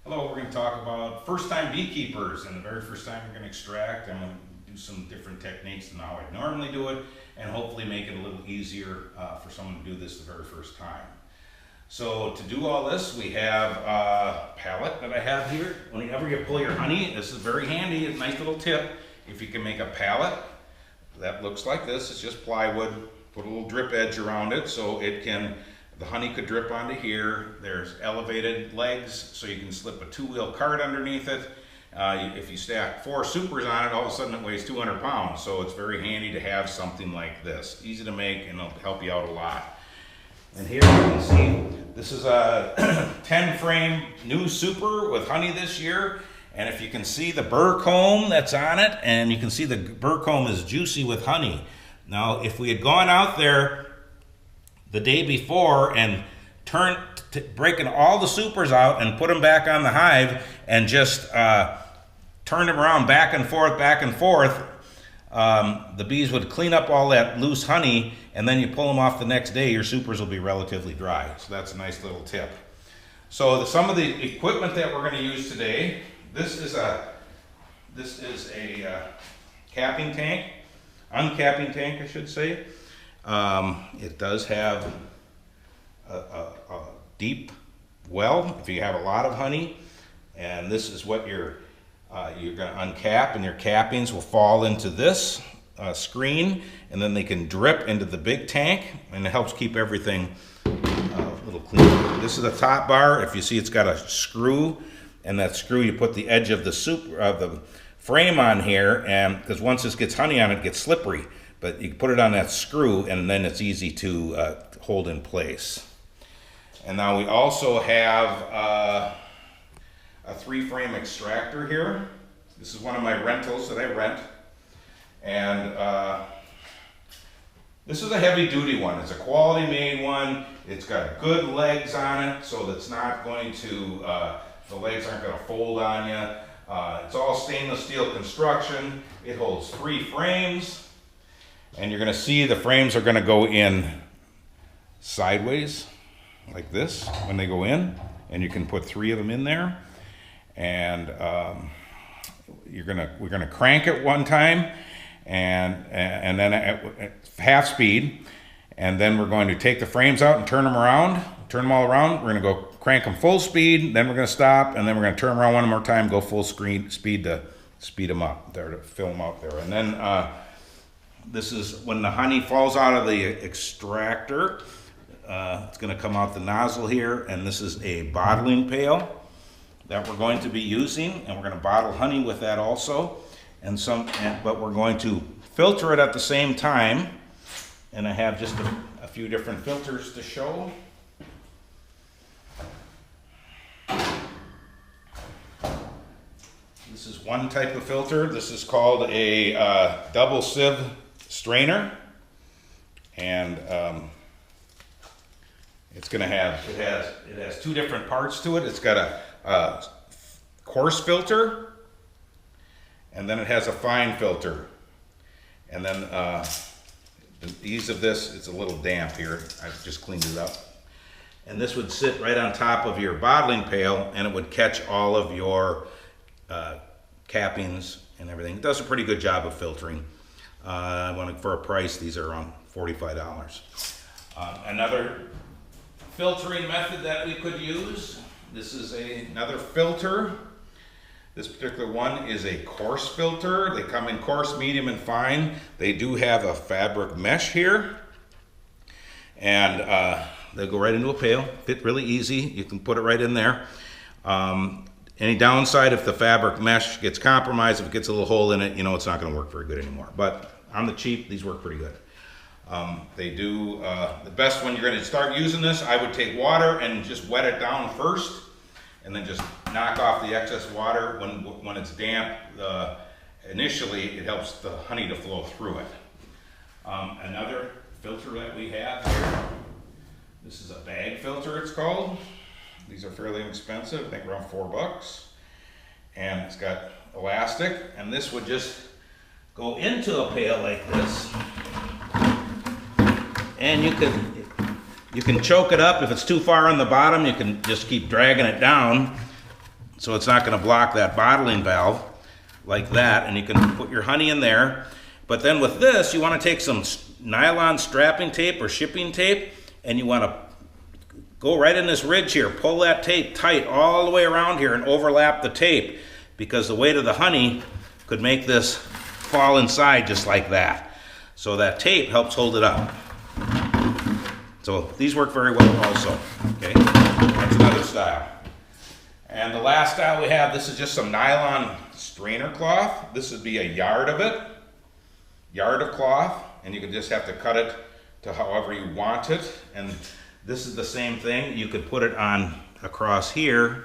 Hello, we're going to talk about first-time beekeepers, and the very first time you're going to extract. I'm going to do some different techniques than how I normally do it, and hopefully make it a little easier for someone to do this the very first time. So to do all this, we have a pallet that I have here. Whenever you pull your honey, this is very handy, a nice little tip. If you can make a pallet that looks like this, it's just plywood, put a little drip edge around it so it can, the honey could drip onto here. There's elevated legs so you can slip a two-wheel cart underneath it. If you stack 4 supers on it, all of a sudden it weighs 200 pounds. So it's very handy to have something like this. Easy to make and it'll help you out a lot. And here you can see, this is a 10 frame new super with honey this year. And if you can see the burr comb that's on it, and you can see the burr comb is juicy with honey. Now, if we had gone out there the day before and breaking all the supers out and put them back on the hive and just turned them around back and forth, the bees would clean up all that loose honey, and then you pull them off the next day, your supers will be relatively dry. So that's a nice little tip. So some of the equipment that we're going to use today, this is a capping tank, uncapping tank I should say. It does have a deep well if you have a lot of honey, and this is what you're going to uncap, and your cappings will fall into this screen, and then they can drip into the big tank, and it helps keep everything a little cleaner. This is a top bar. If you see, it's got a screw, and that screw you put the edge of the frame on here, and because once this gets honey on it, it gets slippery. But you put it on that screw, and then it's easy to hold in place. And now we also have a 3-frame extractor here. This is one of my rentals that I rent. And this is a heavy-duty one. It's a quality-made one. It's got good legs on it, so that's not going to, the legs aren't going to fold on you. It's all stainless steel construction. It holds 3 frames. And you're going to see the frames are going to go in sideways like this when they go in, and you can put 3 of them in there. And we're going to crank it one time, and then at half speed, and then we're going to take the frames out and turn them all around. We're going to go crank them full speed, then we're going to stop, and then we're going to turn them around one more time, go full speed to speed them up there, to fill them out there. And then this is when the honey falls out of the extractor. It's going to come out the nozzle here, and this is a bottling pail that we're going to be using, and we're going to bottle honey with that also. But we're going to filter it at the same time, and I have just a few different filters to show. This is one type of filter. This is called a double sieve strainer, and it's going to have, it has 2 different parts to it. It's got a coarse filter, and then it has a fine filter. And then the ease of this, it's a little damp here. I've just cleaned it up. And this would sit right on top of your bottling pail, and it would catch all of your cappings and everything. It does a pretty good job of filtering. For a price, these are around $45. Another filtering method that we could use, this is another filter. This particular one is a coarse filter. They come in coarse, medium, and fine. They do have a fabric mesh here, and they go right into a pail. Fit really easy. You can put it right in there. Any downside, if the fabric mesh gets compromised, if it gets a little hole in it, you know it's not going to work very good anymore. But on the cheap, these work pretty good. They do, the best when you're going to start using this, I would take water and just wet it down first, and then just knock off the excess water when it's damp. Initially, it helps the honey to flow through it. Another filter that we have here, this is a bag filter, it's called. These are fairly inexpensive, I think around $4. And it's got elastic, and this would just go into a pail like this. And you can choke it up. If it's too far on the bottom, you can just keep dragging it down so it's not going to block that bottling valve like that, and you can put your honey in there. But then with this, you want to take some nylon strapping tape or shipping tape, and you want to go right in this ridge here, pull that tape tight all the way around here and overlap the tape, because the weight of the honey could make this fall inside just like that. So that tape helps hold it up. So these work very well also, okay? That's another style. And the last style we have, this is just some nylon strainer cloth. This would be a yard of it, yard of cloth, and you can just have to cut it to however you want it. And this is the same thing. You could put it on across here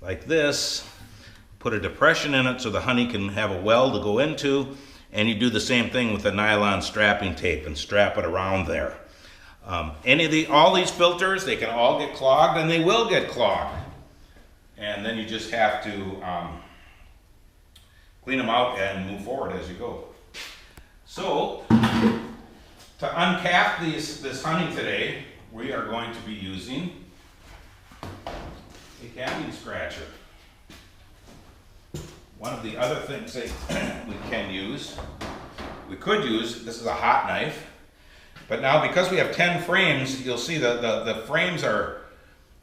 like this, put a depression in it so the honey can have a well to go into, and you do the same thing with the nylon strapping tape and strap it around there. All these filters, they can all get clogged, and they will get clogged. And then you just have to clean them out and move forward as you go. So, to uncap this honey today, we are going to be using a capping scratcher. One of the other things that we could use, this is a hot knife, but now because we have 10 frames, you'll see the frames are,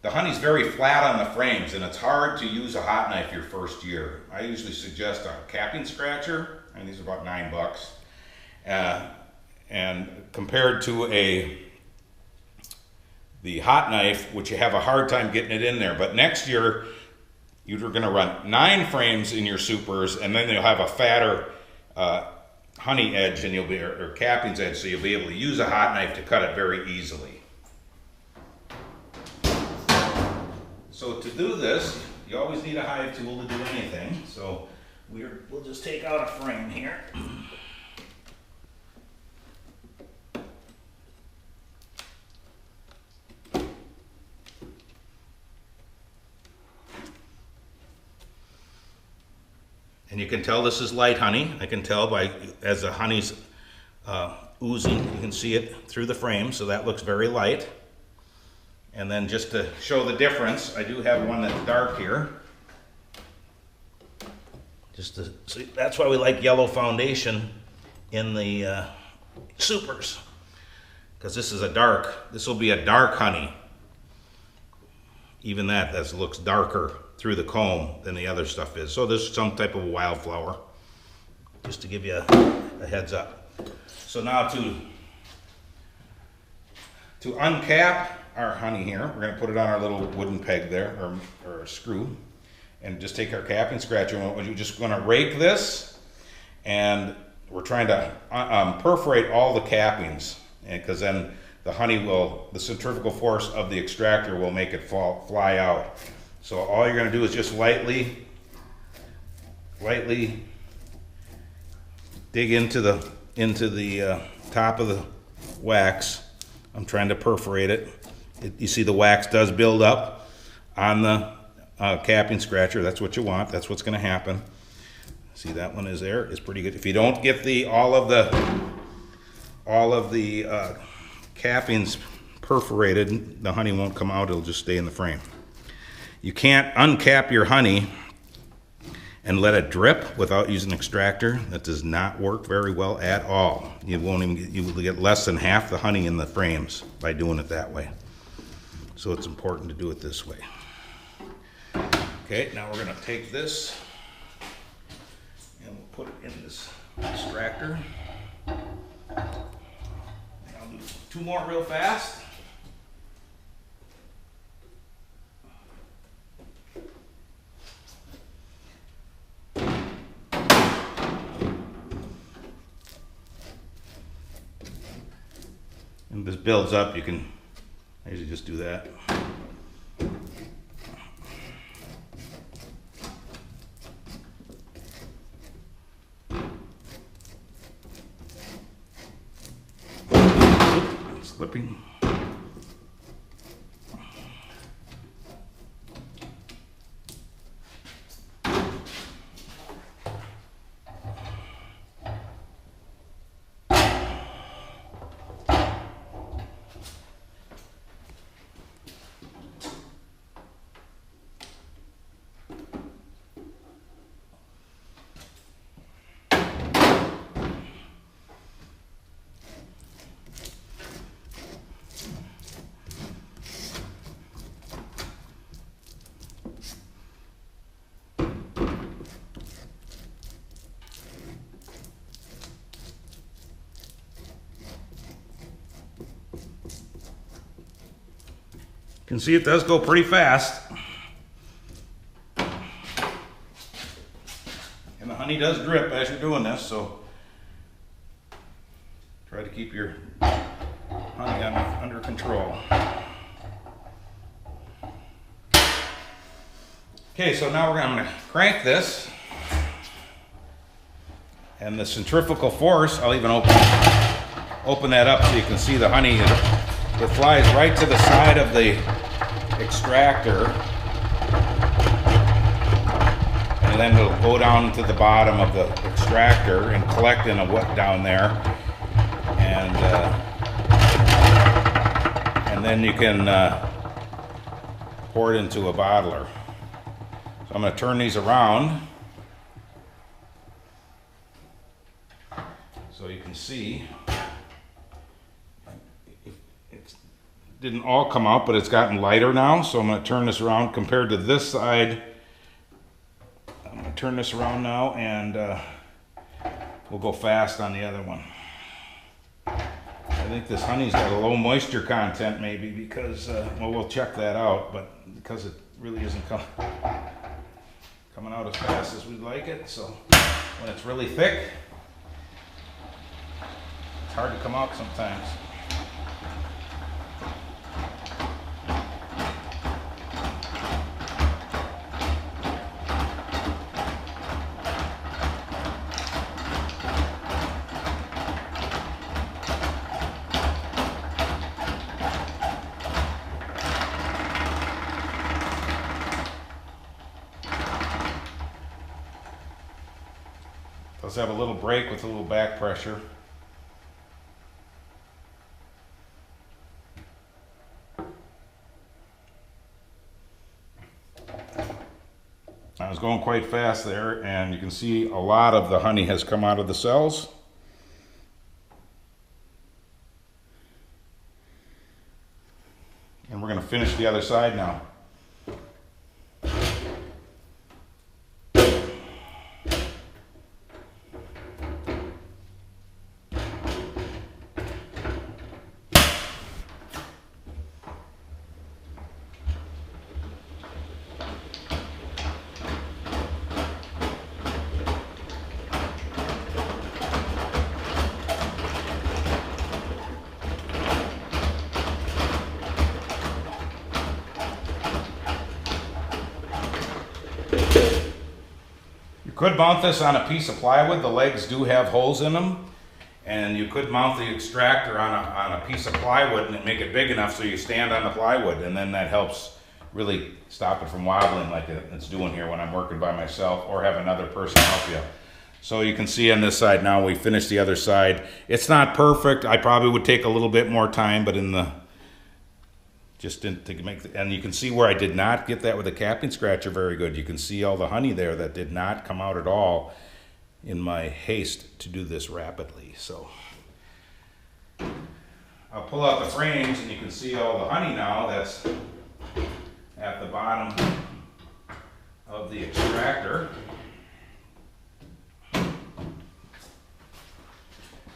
the honey's very flat on the frames, and it's hard to use a hot knife your first year. I usually suggest a capping scratcher, and these are about $9. And compared to the hot knife, which you have a hard time getting it in there. But next year, you're going to run 9 frames in your supers, and then you'll have a fatter honey edge, and or cappings edge, so you'll be able to use a hot knife to cut it very easily. So to do this, you always need a hive tool to do anything. So we'll just take out a frame here. And you can tell this is light honey. I can tell as the honey's oozing, you can see it through the frame, so that looks very light. And then just to show the difference, I do have one that's dark here. Just to see, that's why we like yellow foundation in the supers, because this will be a dark honey. Even that looks darker through the comb than the other stuff is. So there's some type of wildflower, just to give you a heads up. So now to uncap our honey here, we're going to put it on our little wooden peg there, or a screw, and just take our capping scratcher, and we're just going to rake this, and we're trying to perforate all the cappings, because then the honey the centrifugal force of the extractor will make it fly out. So all you're going to do is just lightly dig into the top of the wax. I'm trying to perforate it. You see the wax does build up on the capping scratcher. That's what you want. That's what's going to happen. See, that one is there. It's pretty good. If you don't get all of the cappings perforated, the honey won't come out. It'll just stay in the frame. You can't uncap your honey and let it drip without using an extractor. That does not work very well at all. You will get less than half the honey in the frames by doing it that way. So it's important to do it this way. Okay, now we're going to take this and we'll put it in this extractor. I'll do 2 more real fast. And this builds up, you can usually just do that. Slipping. can see it does go pretty fast. And the honey does drip as you're doing this, so try to keep your honey under control. Okay, so now I'm going to crank this. And the centrifugal force, I'll even open that up so you can see the honey. It flies right to the side of the extractor. And then it'll go down to the bottom of the extractor and collect in a wet down there. And then you can pour it into a bottler. So I'm going to turn these around so you can see. It didn't all come out, but it's gotten lighter now. So I'm going to turn this around compared to this side. I'm going to turn this around now, and we'll go fast on the other one. I think this honey's got a low moisture content maybe because, well, we'll check that out, but because it really isn't coming out as fast as we'd like it. So when it's really thick, it's hard to come out sometimes. Let's have a little break with a little back pressure. I was going quite fast there, and you can see a lot of the honey has come out of the cells. And we're going to finish the other side now. You could mount this on a piece of plywood. The legs do have holes in them, and you could mount the extractor on a piece of plywood and make it big enough so you stand on the plywood, and then that helps really stop it from wobbling like it's doing here when I'm working by myself, or have another person help you. So you can see on this side now we finished the other side. It's not perfect. I probably would take a little bit more time, but and you can see where I did not get that with a capping scratcher very good. You can see all the honey there that did not come out at all in my haste to do this rapidly. So I'll pull out the frames and you can see all the honey now that's at the bottom of the extractor.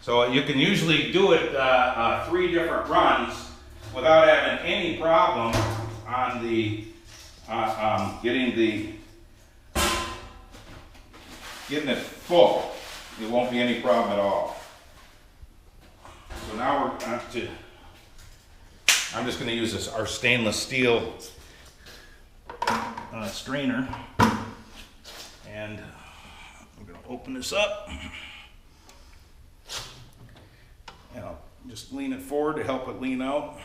So you can usually do it 3 different runs without having any problem on the getting it full. It won't be any problem at all. So now I'm just going to use our stainless steel strainer, and I'm going to open this up, and I'll just lean it forward to help it lean out.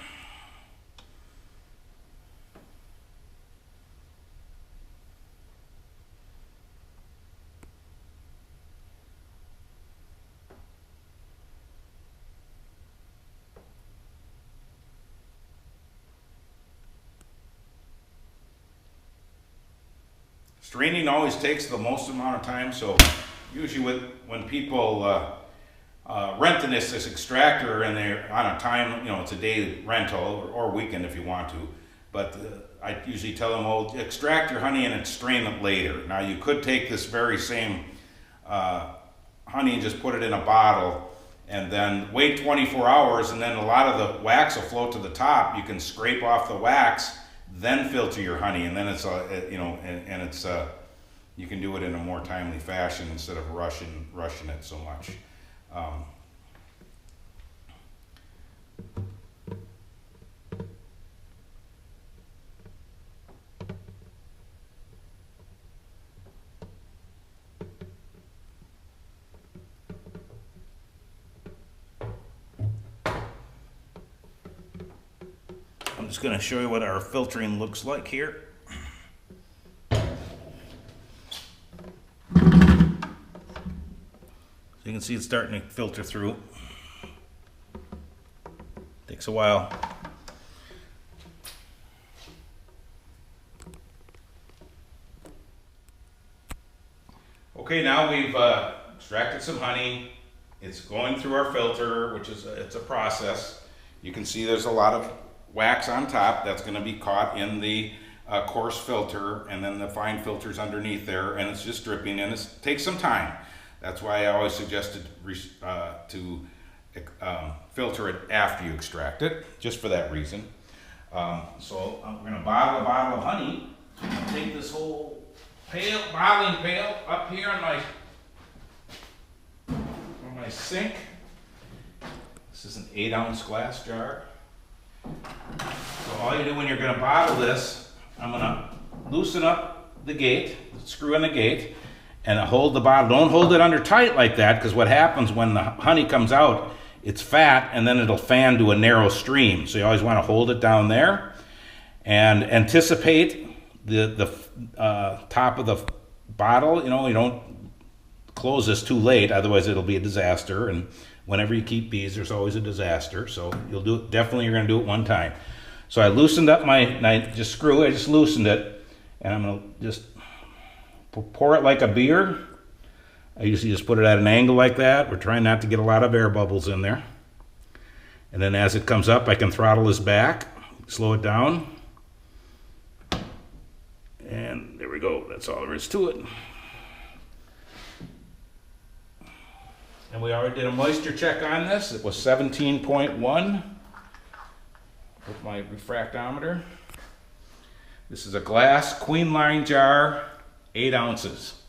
Straining always takes the most amount of time, so usually when people renting this extractor and they're on a time, it's a day rental or weekend if you want to, but I usually tell them, well, extract your honey and strain it later. Now you could take this very same honey and just put it in a bottle and then wait 24 hours, and then a lot of the wax will float to the top. You can scrape off the wax, then filter your honey, and then it's you can do it in a more timely fashion instead of rushing it so much. I'm just going to show you what our filtering looks like here. So you can see it's starting to filter through. Takes a while. Okay, now we've extracted some honey. It's going through our filter, which is it's a process. You can see there's a lot of wax on top that's going to be caught in the coarse filter, and then the fine filters underneath there, and it's just dripping, and it takes some time. That's why I always suggested to filter it after you extract it, just for that reason. So I'm going to bottle a bottle of honey. I'll take this whole bottling pail up here on my sink. This is an 8-ounce glass jar. So all you do when you're going to bottle this, I'm going to loosen up the gate, screw in the gate, and hold the bottle. Don't hold it under tight like that, because what happens when the honey comes out, it's fat, and then it'll fan to a narrow stream. So you always want to hold it down there and anticipate the top of the bottle. You know, you don't close this too late, otherwise it'll be a disaster. And whenever you keep bees, there's always a disaster. So you'll do it, definitely you're going to do it one time. So I loosened up I just loosened it, and I'm going to just pour it like a beer. I usually just put it at an angle like that. We're trying not to get a lot of air bubbles in there. And then as it comes up, I can throttle this back, slow it down. And there we go. That's all there is to it. And we already did a moisture check on this. It was 17.1 with my refractometer. This is a glass queen line jar, 8 ounces.